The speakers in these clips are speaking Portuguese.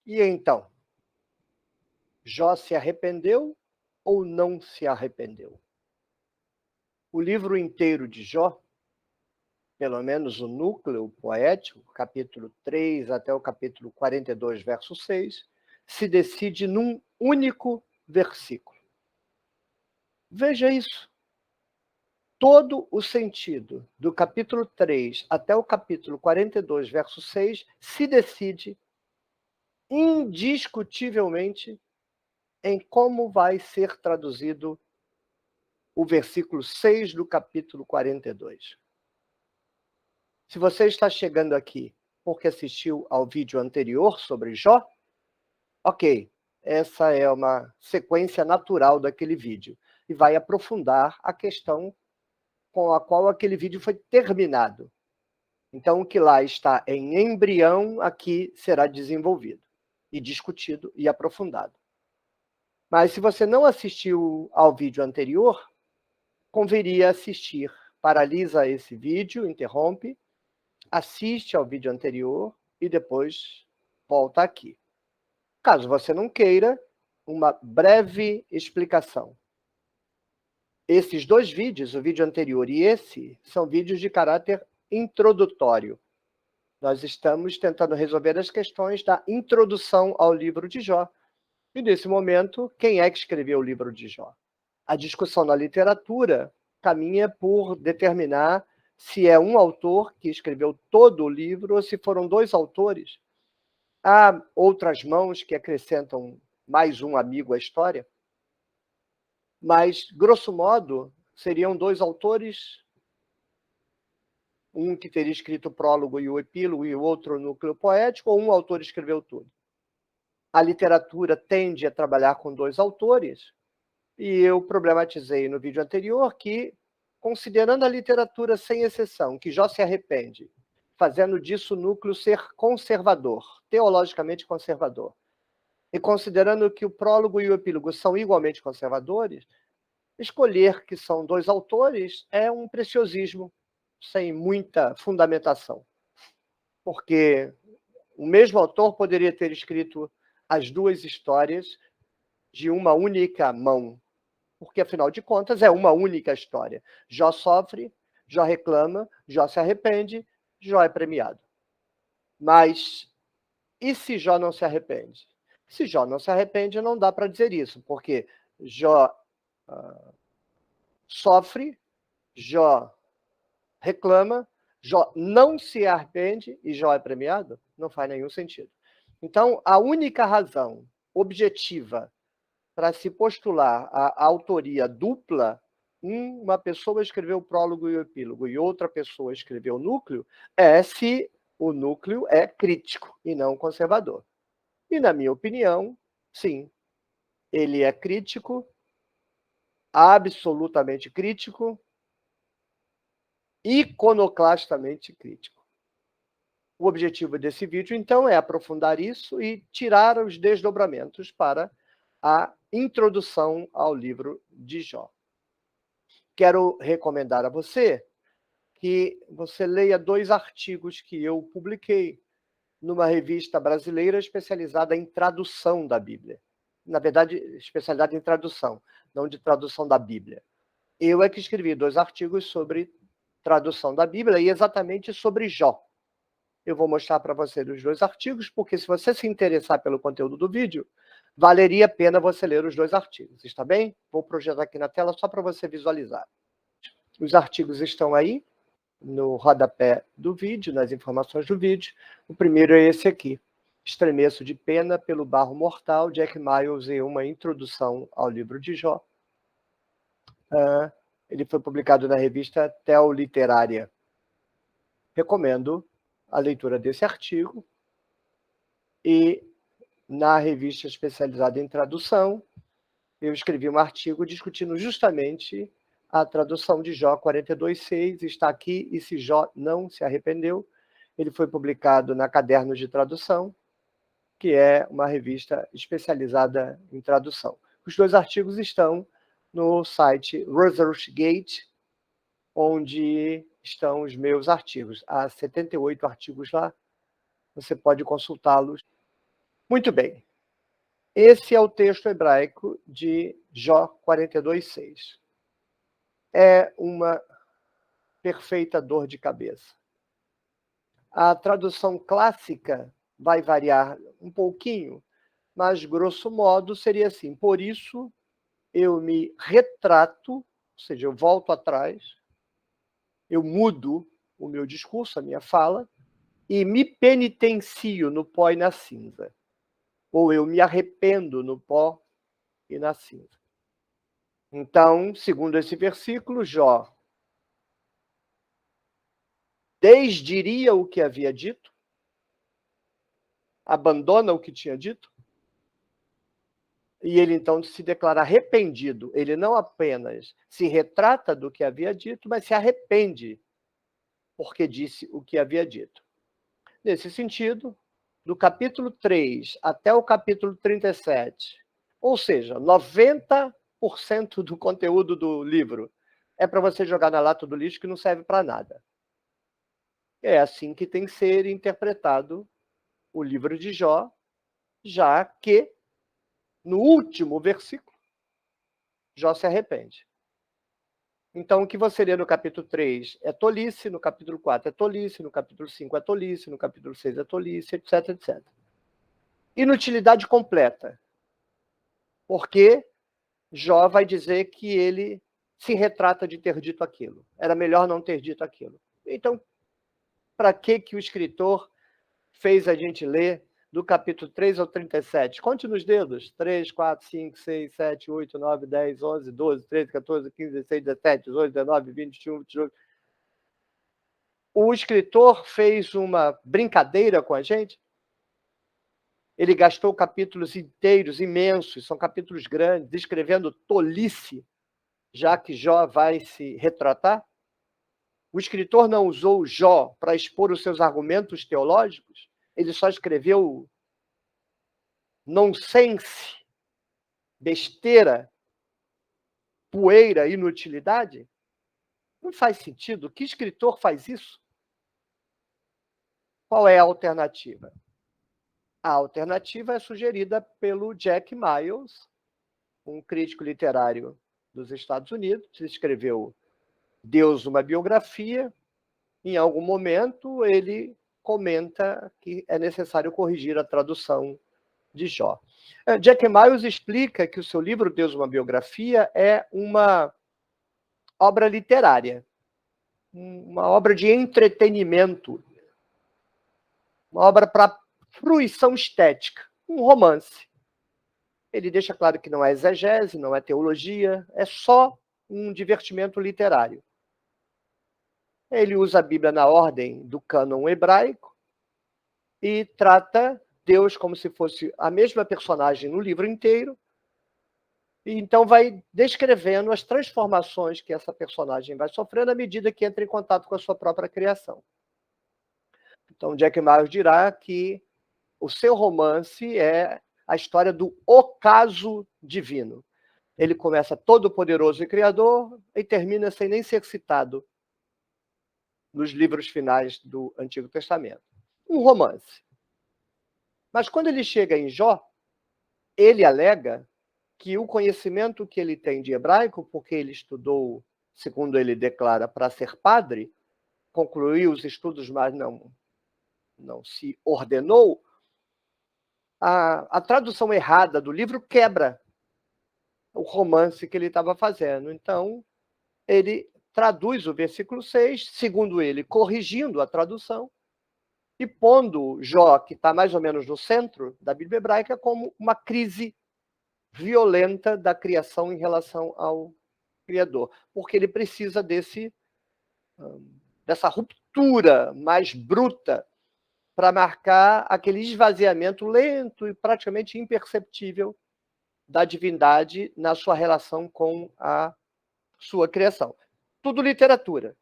E então, Jó se arrependeu ou não se arrependeu? O livro inteiro de Jó, pelo menos o núcleo poético, capítulo 3 até o capítulo 42, verso 6, se decide num único versículo. Veja isso. Todo o sentido do capítulo 3 até o capítulo 42, verso 6, se decide indiscutivelmente em como vai ser traduzido o versículo 6 do capítulo 42. Se você está chegando aqui porque assistiu ao vídeo anterior sobre Jó, ok, essa é uma sequência natural daquele vídeo e vai aprofundar a questão com a qual aquele vídeo foi terminado. Então, o que lá está em embrião, aqui será desenvolvido e discutido e aprofundado. Mas se você não assistiu ao vídeo anterior, conviria assistir. Paralisa esse vídeo, interrompe, assiste ao vídeo anterior e depois volta aqui. Caso você não queira, uma breve explicação. Esses dois vídeos, o vídeo anterior e esse, são vídeos de caráter introdutório. Nós estamos tentando resolver as questões da introdução ao livro de Jó. E, nesse momento, quem é que escreveu o livro de Jó? A discussão na literatura caminha por determinar se é um autor que escreveu todo o livro ou se foram dois autores. Há outras mãos que acrescentam mais um amigo à história, mas, grosso modo, seriam dois autores, um que teria escrito o prólogo e o epílogo e o outro o núcleo poético, ou um autor escreveu tudo. A literatura tende a trabalhar com dois autores, e eu problematizei no vídeo anterior que, considerando a literatura sem exceção, que Jó se arrepende, fazendo disso o núcleo ser conservador, teologicamente conservador, e considerando que o prólogo e o epílogo são igualmente conservadores, escolher que são dois autores é um preciosismo sem muita fundamentação, porque o mesmo autor poderia ter escrito as duas histórias de uma única mão, porque, afinal de contas, é uma única história. Jó sofre, Jó reclama, Jó se arrepende, Jó é premiado. Mas e se Jó não se arrepende? Se Jó não se arrepende, não dá para dizer isso, porque Jó sofre, Jó reclama, Jó não se arrepende e Jó é premiado? Não faz nenhum sentido. Então, a única razão objetiva para se postular a autoria dupla, uma pessoa escreveu o prólogo e o epílogo e outra pessoa escreveu o núcleo, é se o núcleo é crítico e não conservador. E, na minha opinião, sim, ele é crítico, absolutamente crítico, iconoclastamente crítico. O objetivo desse vídeo, então, é aprofundar isso e tirar os desdobramentos para a introdução ao livro de Jó. Quero recomendar a você que você leia dois artigos que eu publiquei numa revista brasileira especializada em tradução da Bíblia. Na verdade, especializada em tradução, não de tradução da Bíblia. Eu é que escrevi dois artigos sobre tradução da Bíblia e exatamente sobre Jó. Eu vou mostrar para você os dois artigos, porque se você se interessar pelo conteúdo do vídeo, valeria a pena você ler os dois artigos, está bem? Vou projetar aqui na tela só para você visualizar. Os artigos estão aí, no rodapé do vídeo, nas informações do vídeo. O primeiro é esse aqui. Estremeço de pena pelo barro mortal, Jack Miles e uma introdução ao livro de Jó. Ele foi publicado na revista Teoliterária. Recomendo a leitura desse artigo. E na revista especializada em tradução, eu escrevi um artigo discutindo justamente a tradução de Jó 42:6, está aqui, e se Jó não se arrependeu. Ele foi publicado na Cadernos de Tradução, que é uma revista especializada em tradução. Os dois artigos estão no site ResearchGate, onde estão os meus artigos. Há 78 artigos lá, você pode consultá-los. Muito bem. Esse é o texto hebraico de Jó 42:6. É uma perfeita dor de cabeça. A tradução clássica vai variar um pouquinho, mas grosso modo seria assim: por isso eu me retrato, ou seja, eu volto atrás, eu mudo o meu discurso, a minha fala, e me penitencio no pó e na cinza. Ou eu me arrependo no pó e na cinza. Então, segundo esse versículo, Jó desdiria o que havia dito, abandona o que tinha dito, e ele então se declara arrependido. Ele não apenas se retrata do que havia dito, mas se arrepende porque disse o que havia dito. Nesse sentido, do capítulo 3 até o capítulo 37, ou seja, 90% do conteúdo do livro é para você jogar na lata do lixo que não serve para nada. É assim que tem que ser interpretado o livro de Jó, já que no último versículo, Jó se arrepende. Então, o que você lê no capítulo 3 é tolice, no capítulo 4 é tolice, no capítulo 5 é tolice, no capítulo 6 é tolice, etc, etc. Inutilidade completa, porque Jó vai dizer que ele se retrata de ter dito aquilo. Era melhor não ter dito aquilo. Então, para que o escritor fez a gente ler do capítulo 3 ao 37? Conte nos dedos. 3, 4, 5, 6, 7, 8, 9, 10, 11, 12, 13, 14, 15, 16, 17, 18, 19, 20, 21, 22. O escritor fez uma brincadeira com a gente. Ele gastou capítulos inteiros, imensos, são capítulos grandes, escrevendo tolice, já que Jó vai se retratar. O escritor não usou Jó para expor os seus argumentos teológicos, ele só escreveu nonsense, besteira, poeira, inutilidade? Não faz sentido. Que escritor faz isso? Qual é a alternativa? A alternativa é sugerida pelo Jack Miles, um crítico literário dos Estados Unidos, que escreveu Deus, uma biografia. Em algum momento, ele comenta que é necessário corrigir a tradução de Jó. Jack Miles explica que o seu livro Deus, uma biografia é uma obra literária, uma obra de entretenimento, uma obra para fruição estética, um romance. Ele deixa claro que não é exegese, não é teologia, é só um divertimento literário. Ele usa a Bíblia na ordem do cânon hebraico e trata Deus como se fosse a mesma personagem no livro inteiro, e então vai descrevendo as transformações que essa personagem vai sofrendo à medida que entra em contato com a sua própria criação. Então, Jack Miles dirá que o seu romance é a história do ocaso divino. Ele começa todo poderoso e criador e termina sem nem ser citado nos livros finais do Antigo Testamento. Um romance. Mas quando ele chega em Jó, ele alega que o conhecimento que ele tem de hebraico, porque ele estudou, segundo ele declara, para ser padre, concluiu os estudos, mas não se ordenou, a tradução errada do livro quebra o romance que ele estava fazendo. Então, ele traduz o versículo 6, segundo ele, corrigindo a tradução, e pondo Jó, que está mais ou menos no centro da Bíblia hebraica, como uma crise violenta da criação em relação ao Criador, porque ele precisa dessa ruptura mais bruta para marcar aquele esvaziamento lento e praticamente imperceptível da divindade na sua relação com a sua criação. Tudo literatura.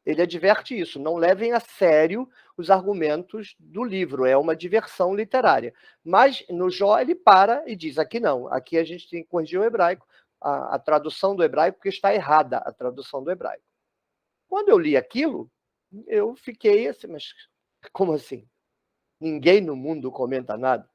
Ele adverte isso, não levem a sério os argumentos do livro, é uma diversão literária. Mas no Jó ele para e diz, aqui não, aqui a gente tem que corrigir o hebraico, a tradução do hebraico, porque está errada a tradução do hebraico. Quando eu li aquilo, eu fiquei assim, mas como assim? Ninguém no mundo comenta nada?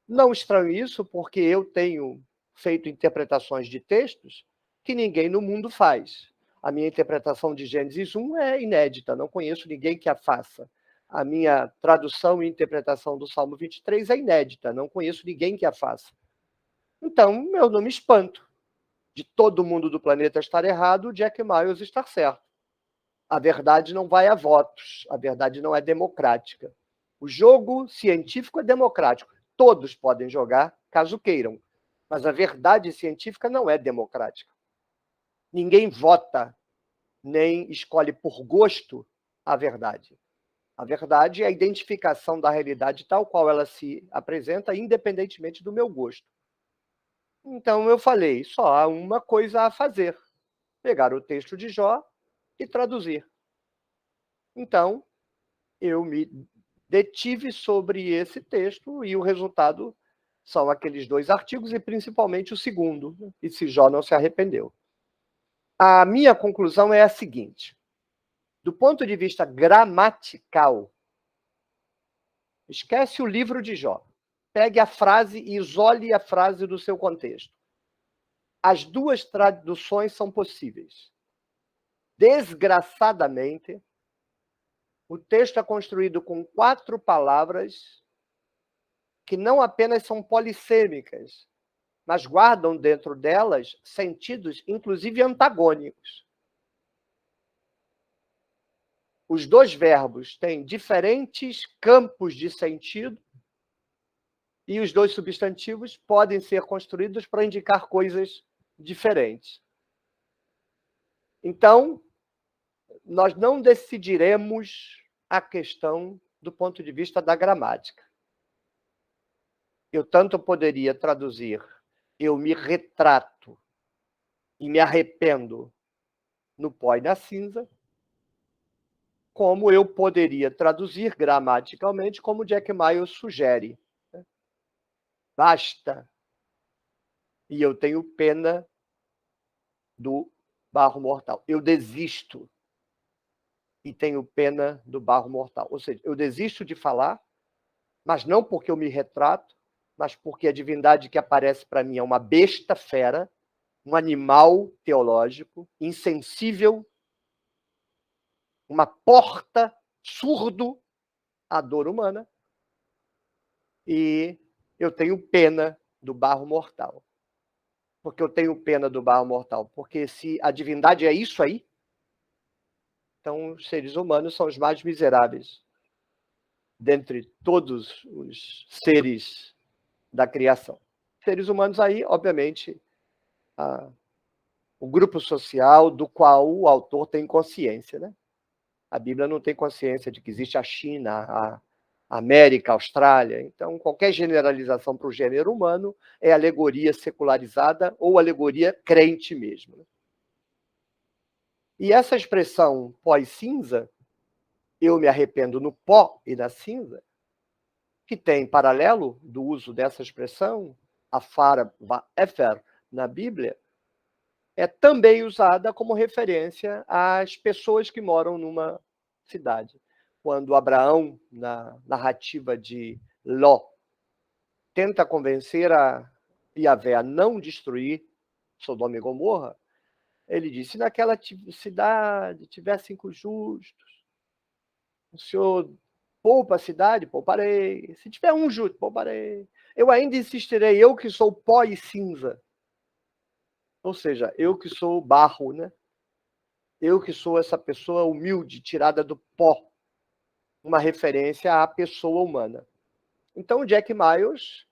Não estranho isso, porque eu tenho feito interpretações de textos que ninguém no mundo faz. A minha interpretação de Gênesis 1 é inédita, não conheço ninguém que a faça. A minha tradução e interpretação do Salmo 23 é inédita, não conheço ninguém que a faça. Então, eu não me espanto de todo mundo do planeta estar errado, o Jack Miles estar certo. A verdade não vai a votos, a verdade não é democrática. O jogo científico é democrático. Todos podem jogar, caso queiram. Mas a verdade científica não é democrática. Ninguém vota, nem escolhe por gosto a verdade. A verdade é a identificação da realidade tal qual ela se apresenta, independentemente do meu gosto. Então eu falei, só há uma coisa a fazer: pegar o texto de Jó e traduzir. Então, eu me detive sobre esse texto e o resultado são aqueles 2 artigos e principalmente o segundo, e se Jó não se arrependeu. A minha conclusão é a seguinte: do ponto de vista gramatical, esquece o livro de Jó. Pegue a frase e isole a frase do seu contexto. As 2 traduções são possíveis. Desgraçadamente, o texto é construído com 4 palavras que não apenas são polissêmicas, mas guardam dentro delas sentidos, inclusive antagônicos. Os 2 verbos têm diferentes campos de sentido e os 2 substantivos podem ser construídos para indicar coisas diferentes. Então, nós não decidiremos a questão do ponto de vista da gramática. Eu tanto poderia traduzir: eu me retrato e me arrependo no pó e na cinza, como eu poderia traduzir gramaticalmente como Jack Miles sugere. Basta, e eu tenho pena do barro mortal. Eu desisto e tenho pena do barro mortal. Ou seja, eu desisto de falar, mas não porque eu me retrato, mas porque a divindade que aparece para mim é uma besta fera, um animal teológico, insensível, uma porta surdo à dor humana, e eu tenho pena do barro mortal. Porque eu tenho pena do barro mortal? Porque se a divindade é isso aí, então os seres humanos são os mais miseráveis dentre todos os seres da criação. Seres humanos aí, obviamente, o grupo social do qual o autor tem consciência, né? A Bíblia não tem consciência de que existe a China, a América, a Austrália. Então, qualquer generalização para o gênero humano é alegoria secularizada ou alegoria crente mesmo, né? E essa expressão pó e cinza, eu me arrependo no pó e na cinza, que tem paralelo do uso dessa expressão, afar va'efer, na Bíblia, é também usada como referência às pessoas que moram numa cidade. Quando Abraão, na narrativa de Ló, tenta convencer a Yahvé a não destruir Sodoma e Gomorra, ele disse: se naquela cidade tiver 5 justos, o senhor poupa a cidade? Pouparei. Se tiver um justo, pouparei. Eu ainda insistirei, eu que sou pó e cinza. Ou seja, eu que sou barro, né? Eu que sou essa pessoa humilde, tirada do pó. Uma referência à pessoa humana. Então, Jack Miles,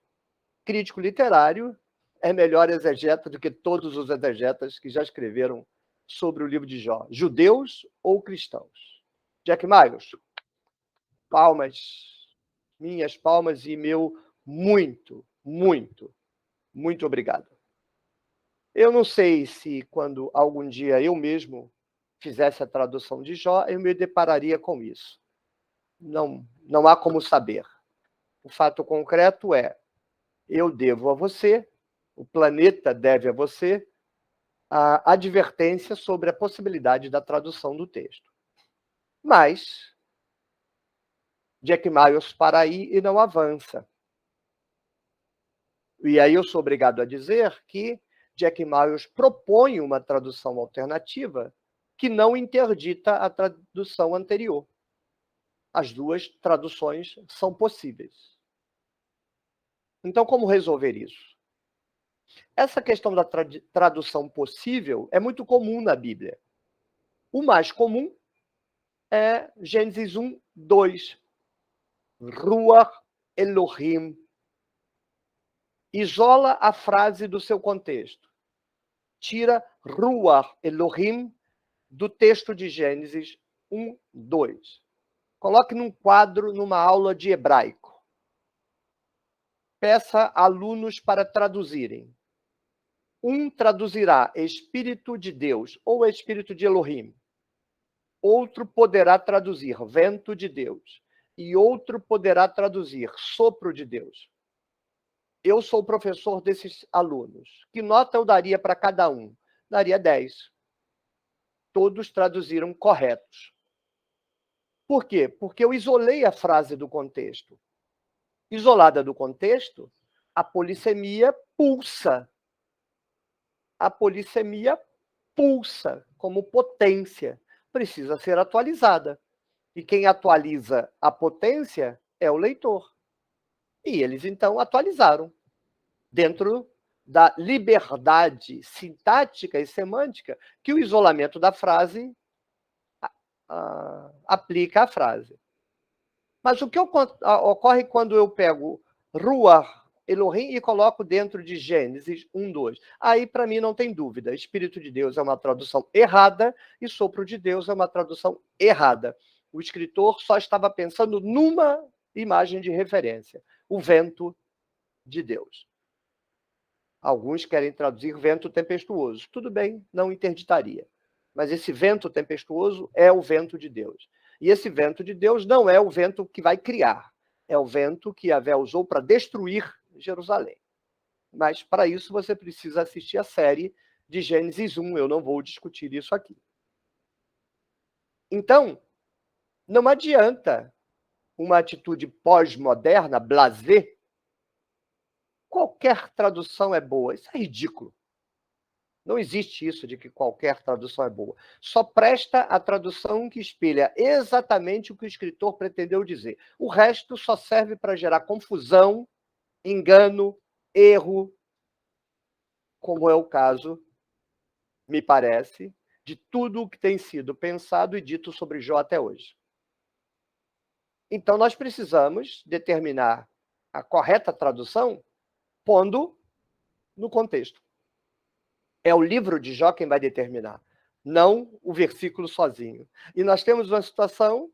crítico literário, é melhor exegeta do que todos os exegetas que já escreveram sobre o livro de Jó, judeus ou cristãos. Jack Miles, palmas, minhas palmas e meu muito, muito, muito obrigado. Eu não sei se quando algum dia eu mesmo fizesse a tradução de Jó, eu me depararia com isso. Não há como saber. O fato concreto é: eu devo a você, o planeta deve a você, a advertência sobre a possibilidade da tradução do texto. Mas Jack Miles para aí e não avança. E aí eu sou obrigado a dizer que Jack Miles propõe uma tradução alternativa que não interdita a tradução anterior. As duas traduções são possíveis. Então, como resolver isso? Essa questão da tradução possível é muito comum na Bíblia. O mais comum é Gênesis 1, 2. Ruach Elohim. Isola a frase do seu contexto. Tira Ruach Elohim do texto de Gênesis 1, 2. Coloque num quadro, numa aula de hebraico. Peça alunos para traduzirem. Um traduzirá Espírito de Deus ou Espírito de Elohim. Outro poderá traduzir vento de Deus. E outro poderá traduzir sopro de Deus. Eu sou o professor desses alunos. Que nota eu daria para cada um? Daria 10. Todos traduziram corretos. Por quê? Porque eu isolei a frase do contexto. Isolada do contexto, a polissemia pulsa. A polissemia pulsa como potência. Precisa ser atualizada. E quem atualiza a potência é o leitor. E eles, então, atualizaram. Dentro da liberdade sintática e semântica que o isolamento da frase aplica à frase. Mas o que ocorre quando eu pego Ruach Elohim e coloco dentro de Gênesis 1, 2? Aí, para mim, não tem dúvida. Espírito de Deus é uma tradução errada e sopro de Deus é uma tradução errada. O escritor só estava pensando numa imagem de referência, o vento de Deus. Alguns querem traduzir vento tempestuoso. Tudo bem, não interditaria. Mas esse vento tempestuoso é o vento de Deus. E esse vento de Deus não é o vento que vai criar. É o vento que Yahvé usou para destruir Jerusalém. Mas, para isso, você precisa assistir a série de Gênesis 1. Eu não vou discutir isso aqui. Então, não adianta uma atitude pós-moderna, blasé. Qualquer tradução é boa. Isso é ridículo. Não existe isso de que qualquer tradução é boa. Só presta a tradução que espelha exatamente o que o escritor pretendeu dizer. O resto só serve para gerar confusão, engano, erro, como é o caso, me parece, de tudo o que tem sido pensado e dito sobre Jó até hoje. Então, nós precisamos determinar a correta tradução pondo no contexto. É o livro de Jó quem vai determinar, não o versículo sozinho. E nós temos uma situação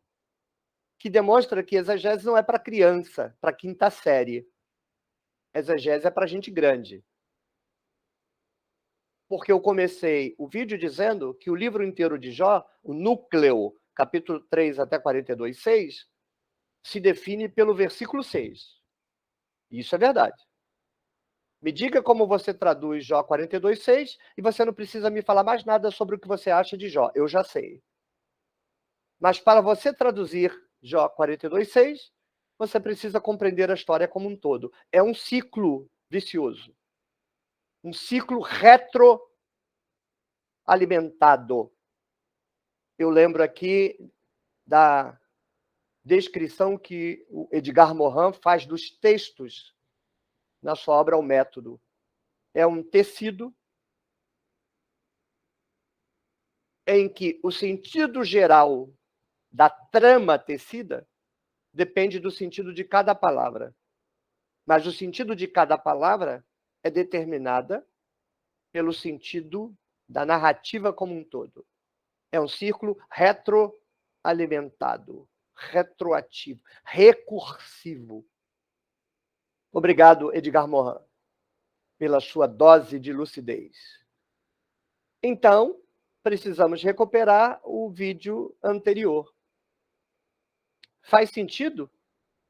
que demonstra que exegese não é para criança, para quinta série. Exegese é para gente grande. Porque eu comecei o vídeo dizendo que o livro inteiro de Jó, o núcleo, capítulo 3 até 42, 6, se define pelo versículo 6. Isso é verdade. Me diga como você traduz Jó 42, 6, e você não precisa me falar mais nada sobre o que você acha de Jó. Eu já sei. Mas para você traduzir Jó 42, 6, você precisa compreender a história como um todo. É um ciclo vicioso. Um ciclo retroalimentado. Eu lembro aqui da descrição que o Edgar Morin faz dos textos na sua obra O Método. É um tecido em que o sentido geral da trama tecida depende do sentido de cada palavra. Mas o sentido de cada palavra é determinada pelo sentido da narrativa como um todo. É um círculo retroalimentado, retroativo, recursivo. Obrigado, Edgar Morin, pela sua dose de lucidez. Então, precisamos recuperar o vídeo anterior. Faz sentido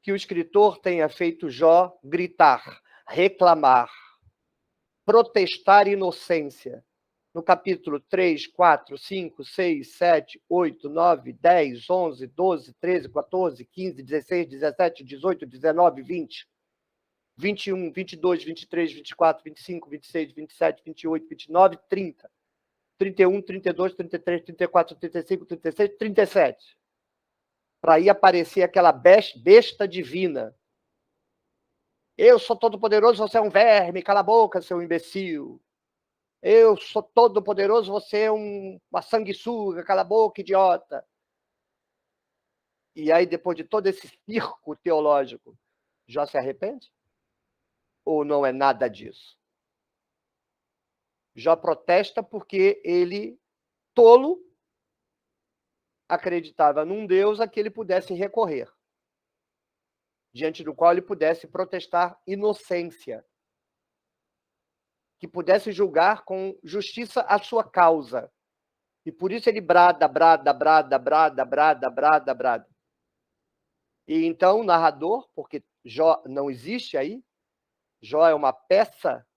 que o escritor tenha feito Jó gritar, reclamar, protestar inocência no capítulo 3, 4, 5, 6, 7, 8, 9, 10, 11, 12, 13, 14, 15, 16, 17, 18, 19, 20. 21, 22, 23, 24, 25, 26, 27, 28, 29, 30. 31, 32, 33, 34, 35, 36, 37. Para aí aparecer aquela besta divina. Eu sou todo-poderoso, você é um verme, cala a boca, seu imbecil. Eu sou todo-poderoso, você é uma sanguessuga, cala a boca, idiota. E aí, depois de todo esse circo teológico, Jó se arrepende? Ou não é nada disso? Jó protesta porque ele, tolo, acreditava num Deus a que ele pudesse recorrer, diante do qual ele pudesse protestar inocência, que pudesse julgar com justiça a sua causa. E por isso ele brada. E então o narrador, porque Jó não existe aí, Jó é uma peça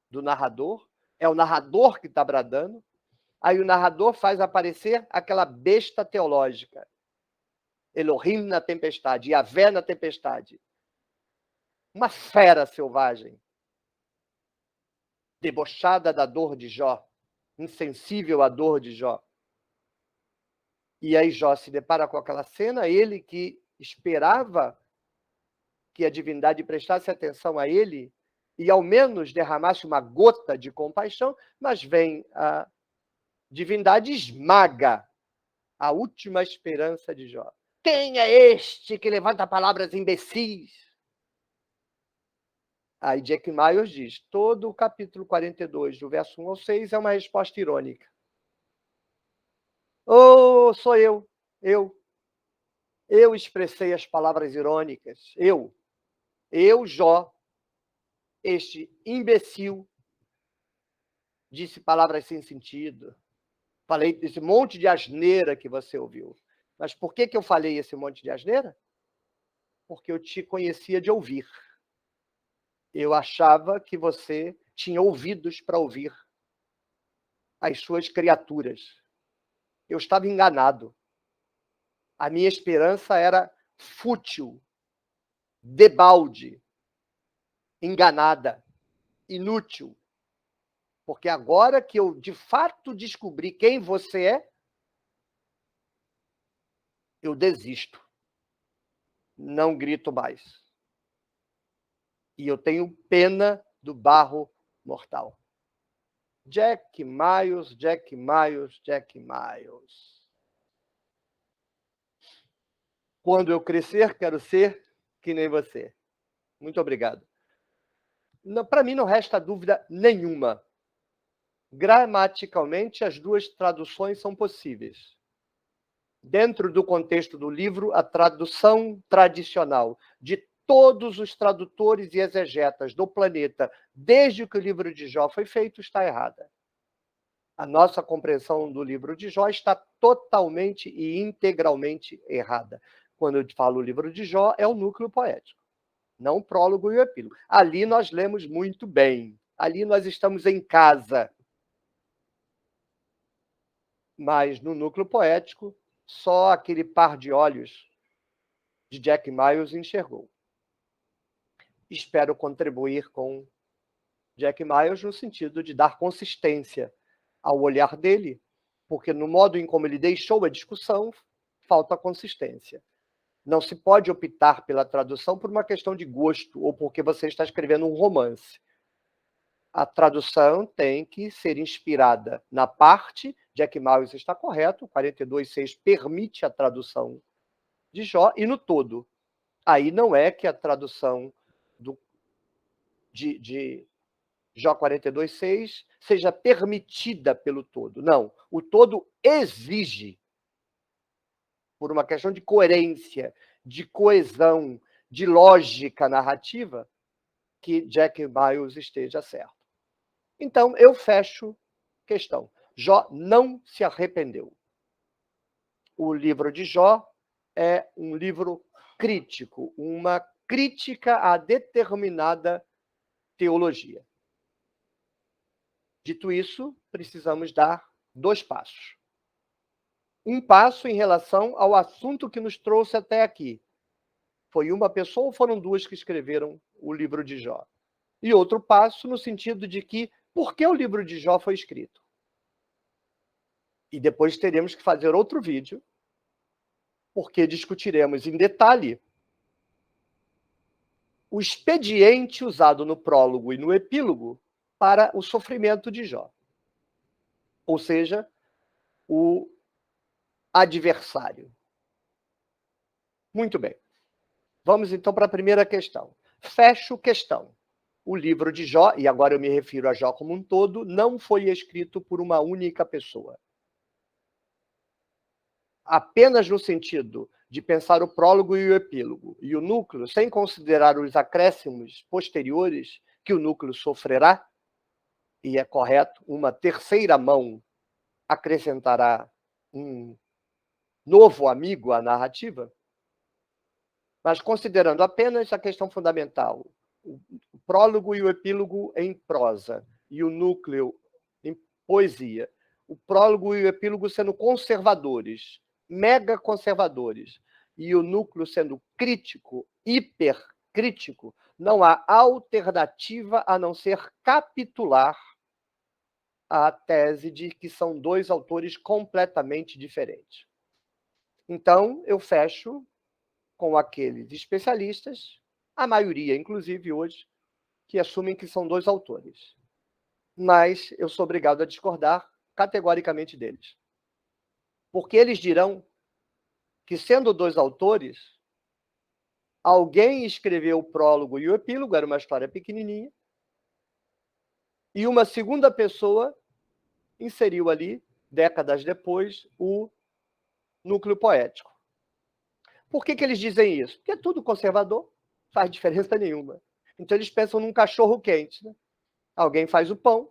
do narrador, é o narrador que está bradando, aí o narrador faz aparecer aquela besta teológica. Elohim na tempestade, Yahvé na tempestade. Uma fera selvagem, debochada da dor de Jó, insensível à dor de Jó. E aí Jó se depara com aquela cena, ele que esperava que a divindade prestasse atenção a ele e ao menos derramasse uma gota de compaixão, mas vem a divindade esmaga a última esperança de Jó. Quem é este que levanta palavras imbecis? Aí Jack Myers diz, todo o capítulo 42, do verso 1 ao 6, é uma resposta irônica. Oh, sou eu. Eu expressei as palavras irônicas. Eu, Jó, este imbecil, disse palavras sem sentido. Falei desse monte de asneira que você ouviu. Mas por que eu falei esse monte de asneira? Porque eu te conhecia de ouvir. Eu achava que você tinha ouvidos para ouvir as suas criaturas. Eu estava enganado. A minha esperança era fútil, debalde, enganada, inútil. Porque agora que eu, de fato, descobri quem você é, eu desisto. Não grito mais. E eu tenho pena do barro mortal. Jack Myers. Quando eu crescer, quero ser que nem você. Muito obrigado. Para mim, não resta dúvida nenhuma. Gramaticalmente, as duas traduções são possíveis. Dentro do contexto do livro, a tradução tradicional de todos os tradutores e exegetas do planeta, desde que o livro de Jó foi feito, está errada. A nossa compreensão do livro de Jó está totalmente e integralmente errada. Quando eu falo o livro de Jó, é o núcleo poético, não o prólogo e o epílogo. Ali nós lemos muito bem. Ali nós estamos em casa. Mas no núcleo poético, só aquele par de olhos de Jack Myers enxergou. Espero contribuir com Jack Myers no sentido de dar consistência ao olhar dele, porque no modo em como ele deixou a discussão, falta consistência. Não se pode optar pela tradução por uma questão de gosto ou porque você está escrevendo um romance. A tradução tem que ser inspirada na parte, Jack Myers está correto, 42.6 permite a tradução de Jó, e no todo. Aí não é que a tradução de Jó 42.6 seja permitida pelo todo. Não, o todo exige, por uma questão de coerência, de coesão, de lógica narrativa, que Jack Myers esteja certo. Então, eu fecho questão. Jó não se arrependeu. O livro de Jó é um livro crítico, uma crítica a determinada teologia. Dito isso, precisamos dar 2 passos. Um passo em relação ao assunto que nos trouxe até aqui. Foi uma pessoa ou foram duas que escreveram o livro de Jó? E outro passo no sentido de que, por que o livro de Jó foi escrito? E depois teremos que fazer outro vídeo, porque discutiremos em detalhe o expediente usado no prólogo e no epílogo para o sofrimento de Jó. Ou seja, o adversário. Muito bem. Vamos então para a primeira questão. Fecho questão. O livro de Jó, e agora eu me refiro a Jó como um todo, não foi escrito por uma única pessoa. Apenas no sentido de pensar o prólogo e o epílogo e o núcleo, sem considerar os acréscimos posteriores que o núcleo sofrerá, e é correto, uma terceira mão acrescentará um novo amigo à narrativa, mas considerando apenas a questão fundamental, o prólogo e o epílogo em prosa e o núcleo em poesia, o prólogo e o epílogo sendo conservadores, mega conservadores, e o núcleo sendo crítico, hipercrítico, não há alternativa a não ser capitular a tese de que são dois autores completamente diferentes. Então, eu fecho com aqueles especialistas, a maioria, inclusive hoje, que assumem que são dois autores. Mas eu sou obrigado a discordar categoricamente deles. Porque eles dirão que, sendo dois autores, alguém escreveu o prólogo e o epílogo, era uma história pequenininha, e uma segunda pessoa inseriu ali, décadas depois, o núcleo poético. Por que eles dizem isso? Porque é tudo conservador, faz diferença nenhuma. Então eles pensam num cachorro quente, né? Alguém faz o pão,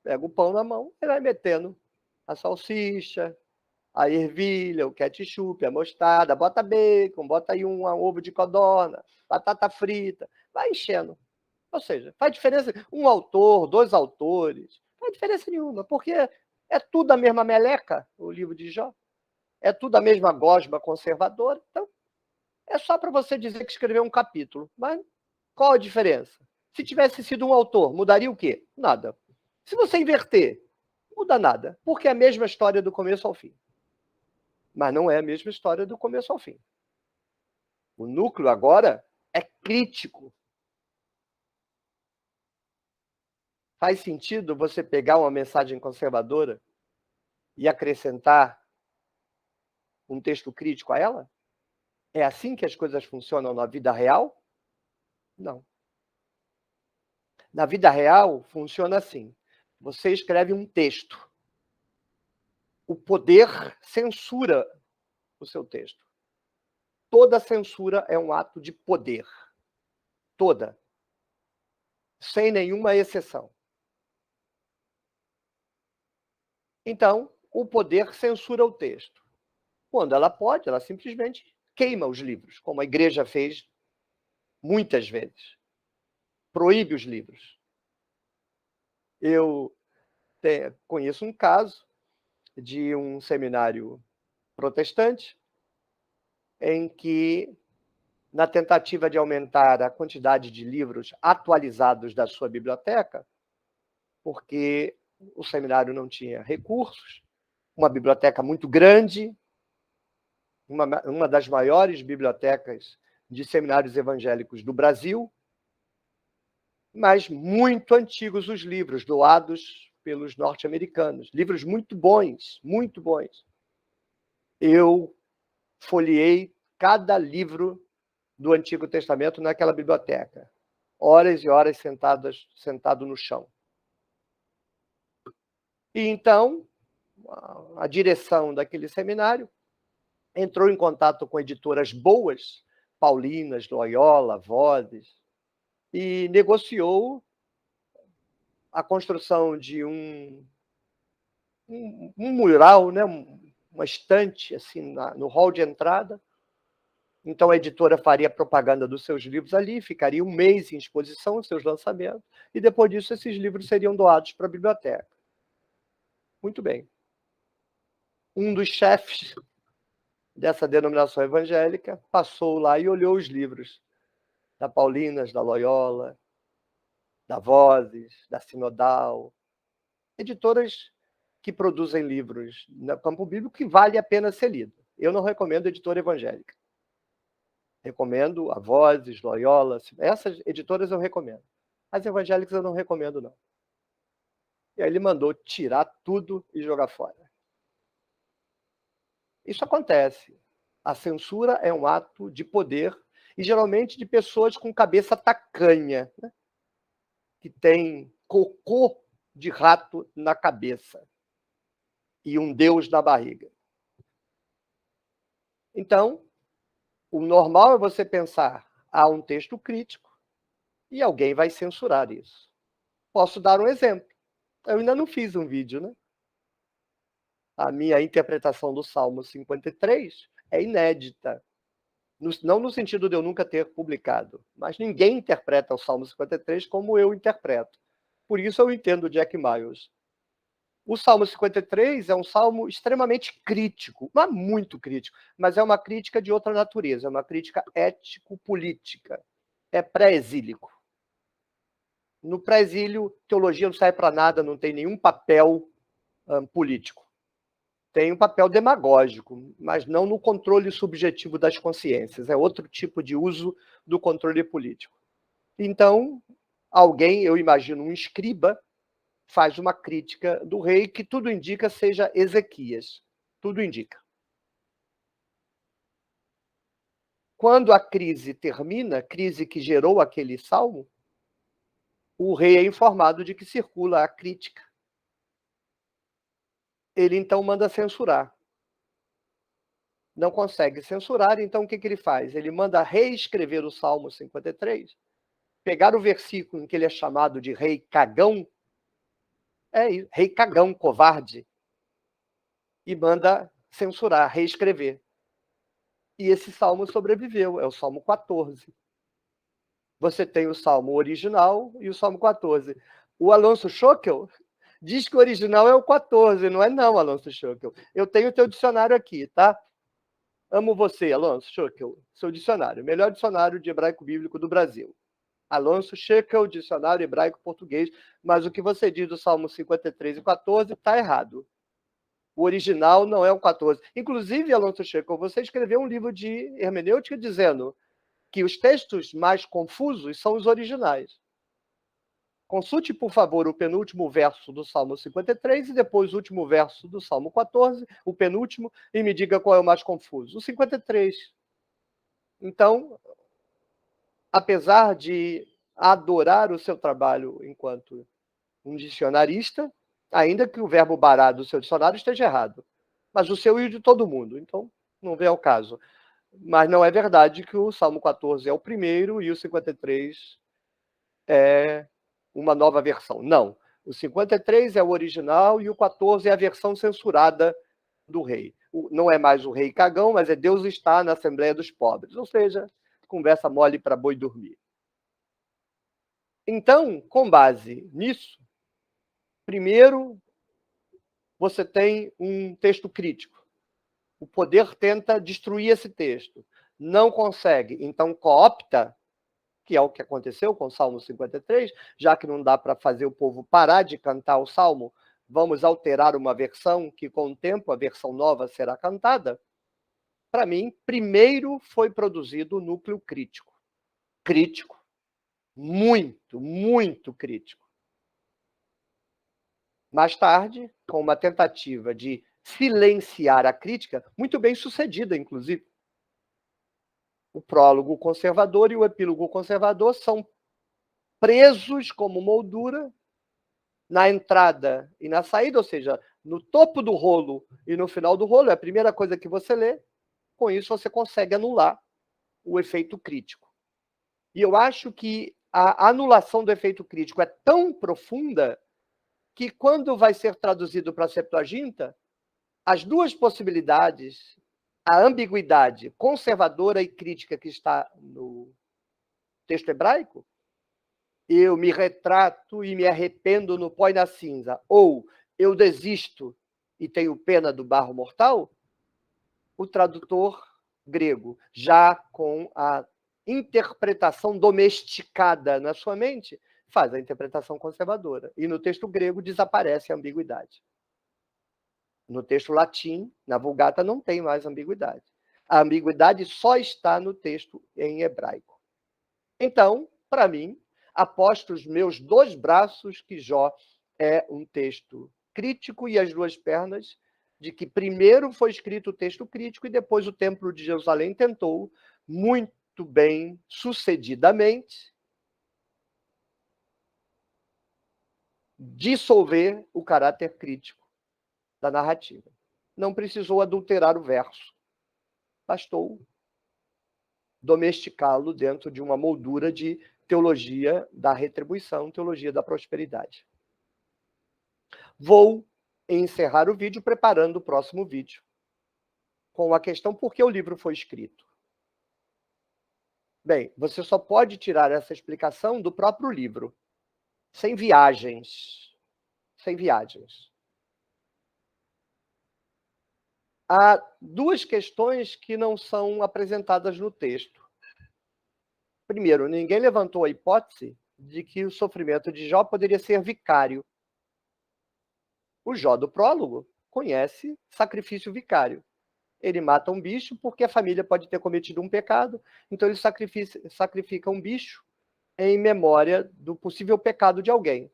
pega o pão na mão e vai metendo a salsicha, a ervilha, o ketchup, a mostarda, bota bacon, bota aí um ovo de codorna, batata frita, vai enchendo. Ou seja, faz diferença um autor, dois autores, não faz diferença nenhuma, porque é tudo a mesma meleca, o livro de Jó. É tudo a mesma gosma conservadora. Então, é só para você dizer que escreveu um capítulo. Mas qual a diferença? Se tivesse sido um autor, mudaria o quê? Nada. Se você inverter, muda nada, porque é a mesma história do começo ao fim. Mas não é a mesma história do começo ao fim. O núcleo agora é crítico. Faz sentido você pegar uma mensagem conservadora e acrescentar um texto crítico a ela? É assim que as coisas funcionam na vida real? Não. Na vida real, funciona assim. Você escreve um texto. O poder censura o seu texto. Toda censura é um ato de poder. Toda. Sem nenhuma exceção. Então, o poder censura o texto. Quando ela pode, ela simplesmente queima os livros, como a igreja fez muitas vezes. Proíbe os livros. Eu conheço um caso de um seminário protestante em que, na tentativa de aumentar a quantidade de livros atualizados da sua biblioteca, porque o seminário não tinha recursos, uma biblioteca muito grande, uma das maiores bibliotecas de seminários evangélicos do Brasil, mas muito antigos os livros, doados pelos norte-americanos. Livros muito bons, muito bons. Eu folheei cada livro do Antigo Testamento naquela biblioteca. Horas e horas sentado no chão. E então, a direção daquele seminário entrou em contato com editoras boas, Paulinas, Loyola, Vozes, e negociou a construção de um mural, né, uma estante assim, no hall de entrada. Então a editora faria propaganda dos seus livros ali, ficaria um mês em exposição, os seus lançamentos, e depois disso esses livros seriam doados para a biblioteca. Muito bem. Um dos chefes dessa denominação evangélica passou lá e olhou os livros da Paulinas, da Loyola, da Vozes, da Sinodal, editoras que produzem livros no campo bíblico que vale a pena ser lido. Eu não recomendo editora evangélica. Recomendo a Vozes, Loyola, essas editoras eu recomendo. As evangélicas eu não recomendo, não. E aí ele mandou tirar tudo e jogar fora. Isso acontece. A censura é um ato de poder e geralmente de pessoas com cabeça tacanha, né? Que tem cocô de rato na cabeça e um Deus na barriga. Então, o normal é você pensar, há um texto crítico e alguém vai censurar isso. Posso dar um exemplo. Eu ainda não fiz um vídeo, né? A minha interpretação do Salmo 53 é inédita. Não no sentido de eu nunca ter publicado, mas ninguém interpreta o Salmo 53 como eu interpreto. Por isso eu entendo Jack Miles. O Salmo 53 é um salmo extremamente crítico, não é muito crítico, mas é uma crítica de outra natureza, é uma crítica ético-política. É pré-exílico. No pré-exílio, teologia não serve para nada, não tem nenhum papel político. Tem um papel demagógico, mas não no controle subjetivo das consciências. É outro tipo de uso do controle político. Então, alguém, eu imagino um escriba, faz uma crítica do rei que tudo indica seja Ezequias. Tudo indica. Quando a crise termina, crise que gerou aquele salmo, o rei é informado de que circula a crítica. Ele então manda censurar. Não consegue censurar, então o que ele faz? Ele manda reescrever o Salmo 53, pegar o versículo em que ele é chamado de rei cagão, rei cagão, covarde, e manda censurar, reescrever. E esse salmo sobreviveu, é o Salmo 14. Você tem o Salmo original e o Salmo 14. O Alonso Schockel diz que o original é o 14, não é não, Alonso Schockel. Eu tenho o teu dicionário aqui, tá? Amo você, Alonso Schockel, seu dicionário, melhor dicionário de hebraico bíblico do Brasil. Alonso Schockel, dicionário hebraico-português, mas o que você diz do Salmo 53 e 14 está errado. O original não é o 14. Inclusive, Alonso Schockel, você escreveu um livro de hermenêutica dizendo que os textos mais confusos são os originais. Consulte, por favor, o penúltimo verso do Salmo 53 e depois o último verso do Salmo 14, o penúltimo, e me diga qual é o mais confuso. O 53. Então, apesar de adorar o seu trabalho enquanto um dicionarista, ainda que o verbo bará do seu dicionário esteja errado, mas o seu e o de todo mundo, então não vem ao caso. Mas não é verdade que o Salmo 14 é o primeiro e o 53 é uma nova versão. Não. O 53 é o original e o 14 é a versão censurada do rei. Não é mais o rei cagão, mas é Deus está na Assembleia dos Pobres. Ou seja, conversa mole para boi dormir. Então, com base nisso, primeiro, você tem um texto crítico. O poder tenta destruir esse texto. Não consegue, então coopta, que é o que aconteceu com o Salmo 53, já que não dá para fazer o povo parar de cantar o Salmo, vamos alterar uma versão que, com o tempo, a versão nova será cantada. Para mim, primeiro foi produzido o núcleo crítico. Crítico. Muito, muito crítico. Mais tarde, com uma tentativa de silenciar a crítica, muito bem sucedida, inclusive. O prólogo conservador e o epílogo conservador são presos como moldura na entrada e na saída, ou seja, no topo do rolo e no final do rolo, é a primeira coisa que você lê. Com isso, você consegue anular o efeito crítico. E eu acho que a anulação do efeito crítico é tão profunda que, quando vai ser traduzido para a Septuaginta, as duas possibilidades, a ambiguidade conservadora e crítica que está no texto hebraico, eu me retrato e me arrependo no pó e na cinza, ou eu desisto e tenho pena do barro mortal, o tradutor grego, já com a interpretação domesticada na sua mente, faz a interpretação conservadora. E no texto grego desaparece a ambiguidade. No texto latim, na Vulgata, não tem mais ambiguidade. A ambiguidade só está no texto em hebraico. Então, para mim, aposto os meus 2 braços que Jó é um texto crítico e as 2 pernas de que primeiro foi escrito o texto crítico e depois o Templo de Jerusalém tentou, muito bem sucedidamente, dissolver o caráter crítico da narrativa. Não precisou adulterar o verso. Bastou domesticá-lo dentro de uma moldura de teologia da retribuição, teologia da prosperidade. Vou encerrar o vídeo preparando o próximo vídeo com a questão por que o livro foi escrito. Bem, você só pode tirar essa explicação do próprio livro, sem viagens. Sem viagens. Há 2 questões que não são apresentadas no texto. Primeiro, ninguém levantou a hipótese de que o sofrimento de Jó poderia ser vicário. O Jó do prólogo conhece sacrifício vicário. Ele mata um bicho porque a família pode ter cometido um pecado, então ele sacrifica um bicho em memória do possível pecado de alguém.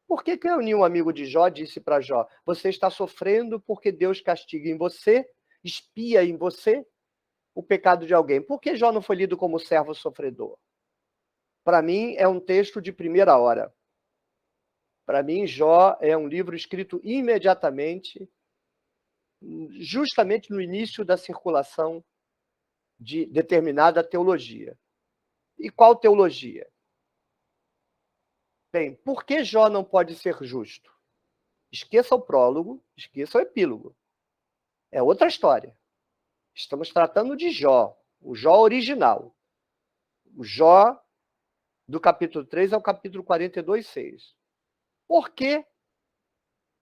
Por que um amigo de Jó disse para Jó, você está sofrendo porque Deus castiga em você, espia em você o pecado de alguém? Por que Jó não foi lido como servo sofredor? Para mim, é um texto de primeira hora. Para mim, Jó é um livro escrito imediatamente, justamente no início da circulação de determinada teologia. E qual teologia? Bem, por que Jó não pode ser justo? Esqueça o prólogo, esqueça o epílogo. É outra história. Estamos tratando de Jó, o Jó original. O Jó do capítulo 3 ao capítulo 42, 6. Por que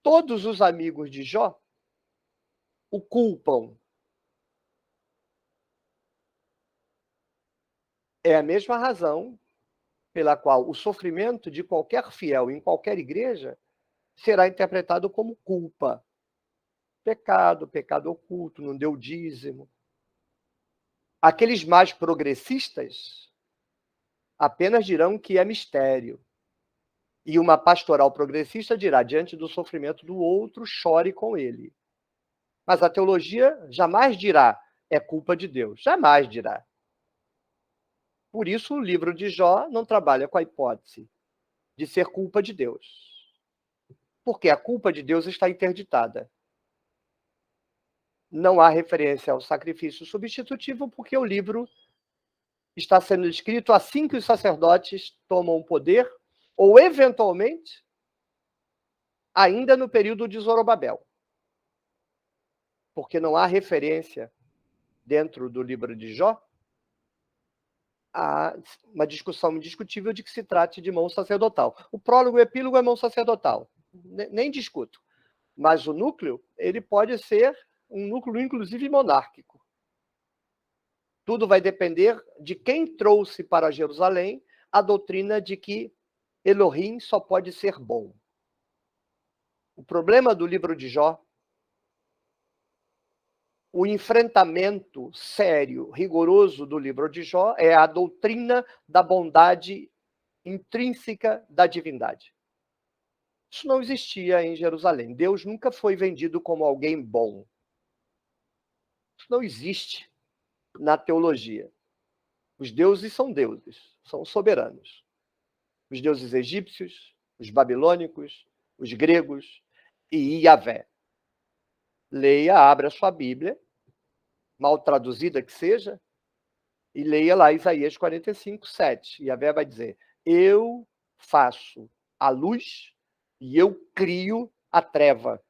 todos os amigos de Jó o culpam? É a mesma razão pela qual o sofrimento de qualquer fiel em qualquer igreja será interpretado como culpa. Pecado, pecado oculto, não deu dízimo. Aqueles mais progressistas apenas dirão que é mistério. E uma pastoral progressista dirá, diante do sofrimento do outro, chore com ele. Mas a teologia jamais dirá, é culpa de Deus. Jamais dirá. Por isso, o livro de Jó não trabalha com a hipótese de ser culpa de Deus. Porque a culpa de Deus está interditada. Não há referência ao sacrifício substitutivo, porque o livro está sendo escrito assim que os sacerdotes tomam o poder, ou, eventualmente, ainda no período de Zorobabel. Porque não há referência dentro do livro de Jó a uma discussão indiscutível de que se trate de mão sacerdotal. O prólogo e o epílogo é mão sacerdotal. Nem discuto. Mas o núcleo, ele pode ser um núcleo, inclusive, monárquico. Tudo vai depender de quem trouxe para Jerusalém a doutrina de que Elohim só pode ser bom. O problema do livro de Jó, o enfrentamento sério, rigoroso do livro de Jó é a doutrina da bondade intrínseca da divindade. Isso não existia em Jerusalém. Deus nunca foi vendido como alguém bom. Isso não existe na teologia. Os deuses são soberanos. Os deuses egípcios, os babilônicos, os gregos e Yahvé. Leia, abra a sua Bíblia, mal traduzida que seja, e leia lá Isaías 45, 7. Yahvé vai dizer, eu faço a luz e eu crio a treva.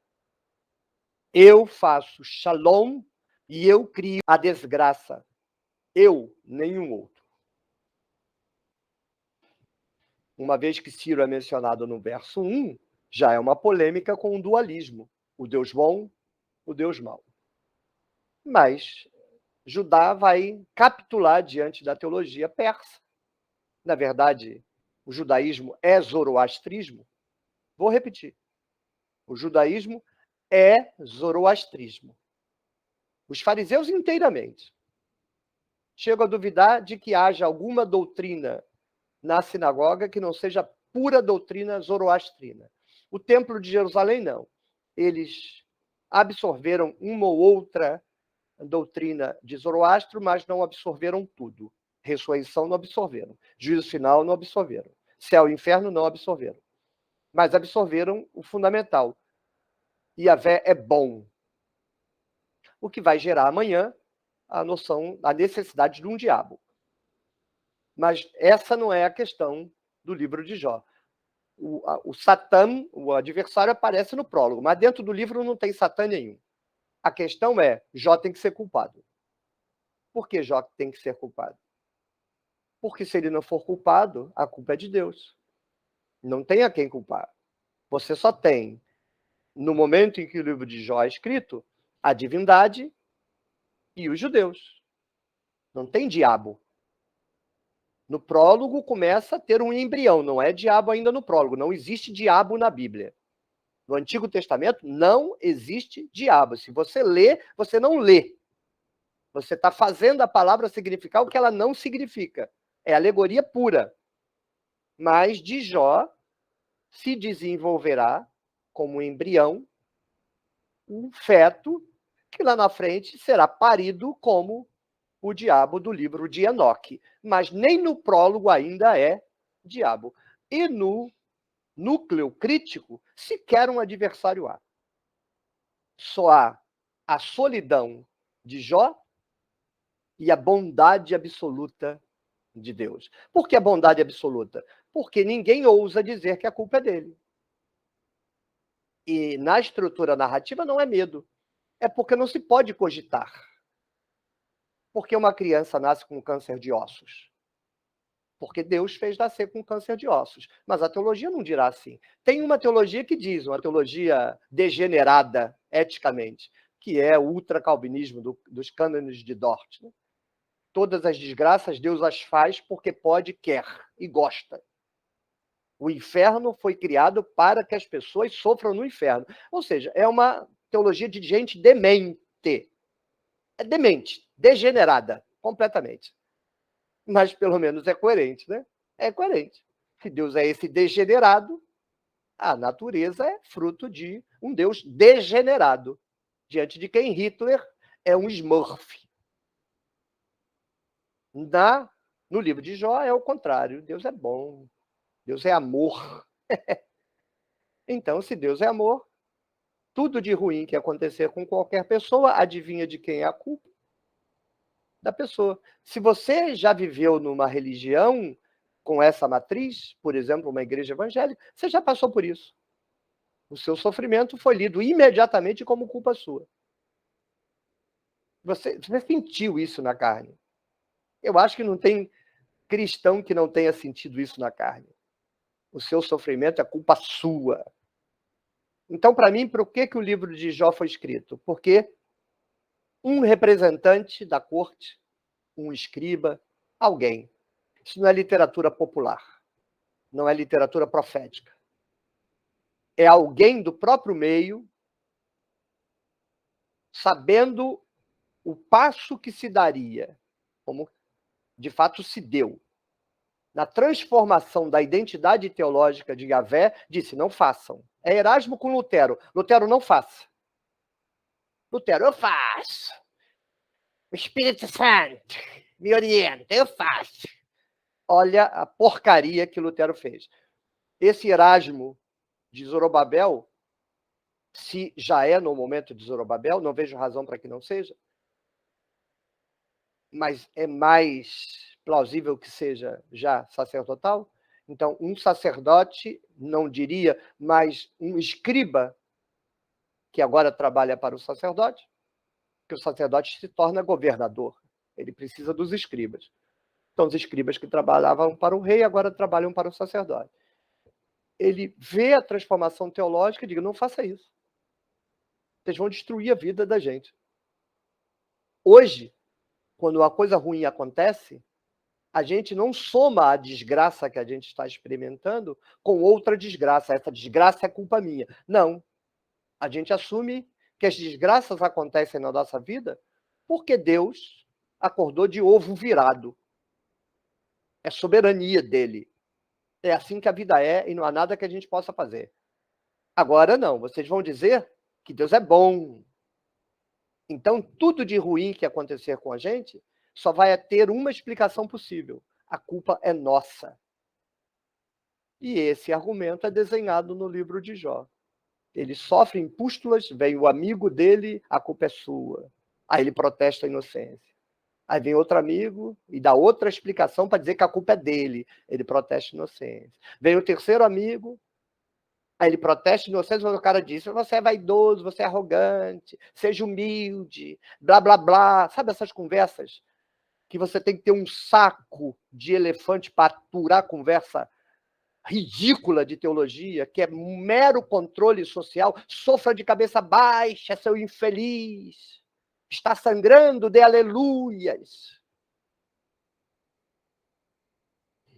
Eu faço shalom e eu crio a desgraça. Eu, nenhum outro. Uma vez que Ciro é mencionado no verso 1, já é uma polêmica com o dualismo. O Deus bom, o Deus mau. Mas Judá vai capitular diante da teologia persa. Na verdade, o judaísmo é zoroastrismo. Vou repetir. O judaísmo é zoroastrismo. Os fariseus inteiramente. Chego a duvidar de que haja alguma doutrina na sinagoga que não seja pura doutrina zoroastrina. O Templo de Jerusalém, não. Eles absorveram uma ou outra doutrina de Zoroastro, mas não absorveram tudo. Ressurreição não absorveram. Juízo final não absorveram. Céu e inferno não absorveram. Mas absorveram o fundamental. Yahvé é bom. O que vai gerar amanhã a noção, a necessidade de um diabo. Mas essa não é a questão do livro de Jó. O Satã, o adversário, aparece no prólogo, mas dentro do livro não tem Satã nenhum. A questão é, Jó tem que ser culpado. Por que Jó tem que ser culpado? Porque se ele não for culpado, a culpa é de Deus. Não tem a quem culpar. Você só tem, no momento em que o livro de Jó é escrito, a divindade e os judeus. Não tem diabo. No prólogo começa a ter um embrião, não é diabo ainda no prólogo, não existe diabo na Bíblia. No Antigo Testamento não existe diabo. Se você lê, você não lê. Você está fazendo a palavra significar o que ela não significa. É alegoria pura. Mas de Jó se desenvolverá como um embrião, um feto, que lá na frente será parido como o diabo do livro de Enoque. Mas nem no prólogo ainda é diabo. E no núcleo crítico, sequer um adversário há. Só há a solidão de Jó e a bondade absoluta de Deus. Por que a bondade absoluta? Porque ninguém ousa dizer que a culpa é dele. E na estrutura narrativa não é medo. É porque não se pode cogitar. Porque uma criança nasce com câncer de ossos? Porque Deus fez nascer com câncer de ossos. Mas a teologia não dirá assim. Tem uma teologia que diz, uma teologia degenerada eticamente, que é o ultracalvinismo dos cânones de Dort. Né? Todas as desgraças Deus as faz porque pode, quer e gosta. O inferno foi criado para que as pessoas sofram no inferno. Ou seja, é uma teologia de gente demente. É demente, degenerada, completamente. Mas pelo menos é coerente, né? É coerente. Se Deus é esse degenerado, a natureza é fruto de um Deus degenerado, diante de quem Hitler é um Smurf. No livro de Jó é o contrário. Deus é bom. Deus é amor. Então, se Deus é amor, tudo de ruim que acontecer com qualquer pessoa, adivinha de quem é a culpa? Da pessoa. Se você já viveu numa religião com essa matriz, por exemplo, uma igreja evangélica, você já passou por isso. O seu sofrimento foi lido imediatamente como culpa sua. Você sentiu isso na carne. Eu acho que não tem cristão que não tenha sentido isso na carne. O seu sofrimento é culpa sua. Então, para mim, por que o livro de Jó foi escrito? Porque um representante da corte, um escriba, alguém. Isso não é literatura popular. Não é literatura profética. É alguém do próprio meio, sabendo o passo que se daria, como de fato se deu, na transformação da identidade teológica de Yahvé, disse, não façam. É Erasmo com Lutero. Lutero, não faça. Lutero, eu faço. O Espírito Santo me orienta, eu faço. Olha a porcaria que Lutero fez. Esse Erasmo de Zorobabel, se já é no momento de Zorobabel, não vejo razão para que não seja, mas é mais plausível que seja já sacerdotal. Então, um sacerdote, não diria, mas um escriba, que agora trabalha para o sacerdote, que o sacerdote se torna governador. Ele precisa dos escribas. Então, os escribas que trabalhavam para o rei agora trabalham para o sacerdote. Ele vê a transformação teológica e diz, não faça isso. Vocês vão destruir a vida da gente. Hoje, quando uma coisa ruim acontece, a gente não soma a desgraça que a gente está experimentando com outra desgraça. Essa desgraça é culpa minha. Não. A gente assume que as desgraças acontecem na nossa vida porque Deus acordou de ovo virado. É soberania dele. É assim que a vida é e não há nada que a gente possa fazer. Agora não, vocês vão dizer que Deus é bom. Então, tudo de ruim que acontecer com a gente só vai ter uma explicação possível. A culpa é nossa. E esse argumento é desenhado no livro de Jó. Ele sofre em pústulas, vem o amigo dele, a culpa é sua. Aí ele protesta a inocência. Aí vem outro amigo e dá outra explicação para dizer que a culpa é dele. Ele protesta a inocência. Vem o terceiro amigo, aí ele protesta a inocência, mas o cara diz: você é vaidoso, você é arrogante, seja humilde, blá, blá, blá. Sabe essas conversas que você tem que ter um saco de elefante para aturar a conversa ridícula de teologia, que é um mero controle social? Sofra de cabeça baixa, seu infeliz. Está sangrando, dê aleluias.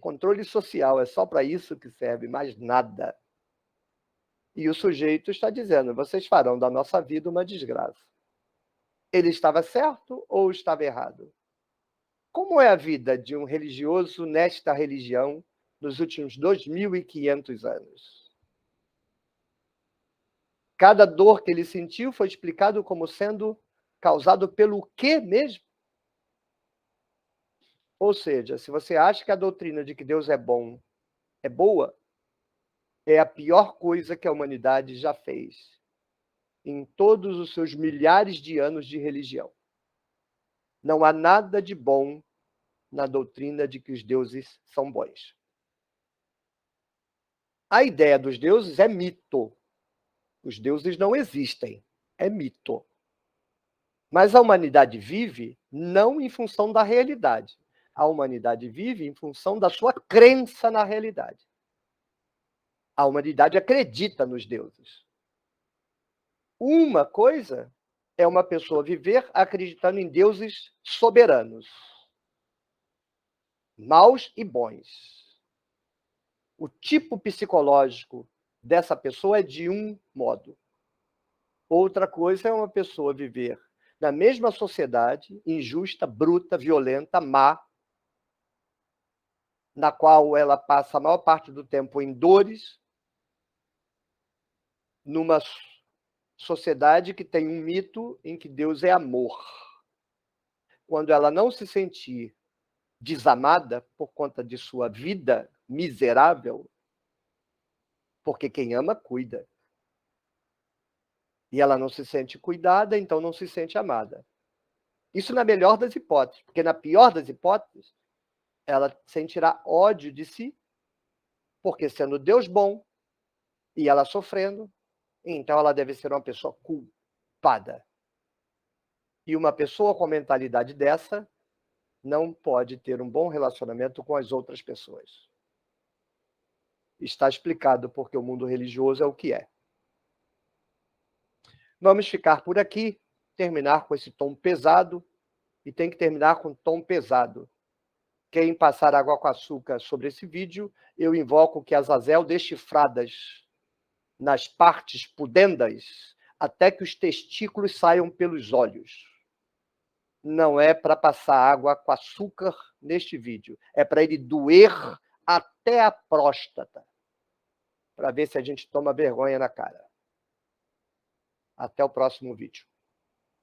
Controle social é só para isso que serve, mais nada. E o sujeito está dizendo: vocês farão da nossa vida uma desgraça. Ele estava certo ou estava errado? Como é a vida de um religioso nesta religião nos últimos 2.500 anos? Cada dor que ele sentiu foi explicado como sendo causado pelo quê mesmo? Ou seja, se você acha que a doutrina de que Deus é bom é boa, é a pior coisa que a humanidade já fez em todos os seus milhares de anos de religião. Não há nada de bom na doutrina de que os deuses são bons. A ideia dos deuses é mito. Os deuses não existem. É mito. Mas a humanidade vive não em função da realidade. A humanidade vive em função da sua crença na realidade. A humanidade acredita nos deuses. Uma coisa é uma pessoa viver acreditando em deuses soberanos, maus e bons. O tipo psicológico dessa pessoa é de um modo. Outra coisa é uma pessoa viver na mesma sociedade, injusta, bruta, violenta, má, na qual ela passa a maior parte do tempo em dores, numa sociedade que tem um mito em que Deus é amor. Quando ela não se sentir desamada por conta de sua vida miserável, porque quem ama, cuida. E ela não se sente cuidada, então não se sente amada. Isso na melhor das hipóteses, porque na pior das hipóteses, ela sentirá ódio de si, porque sendo Deus bom e ela sofrendo, então ela deve ser uma pessoa culpada. E uma pessoa com a mentalidade dessa não pode ter um bom relacionamento com as outras pessoas. Está explicado porque o mundo religioso é o que é. Vamos ficar por aqui, terminar com esse tom pesado, e tem que terminar com tom pesado. Quem passar água com açúcar sobre esse vídeo, eu invoco que Azazel dê chifradas nas partes pudendas até que os testículos saiam pelos olhos. Não é para passar água com açúcar neste vídeo, é para ele doer até a próstata, para ver se a gente toma vergonha na cara. Até o próximo vídeo.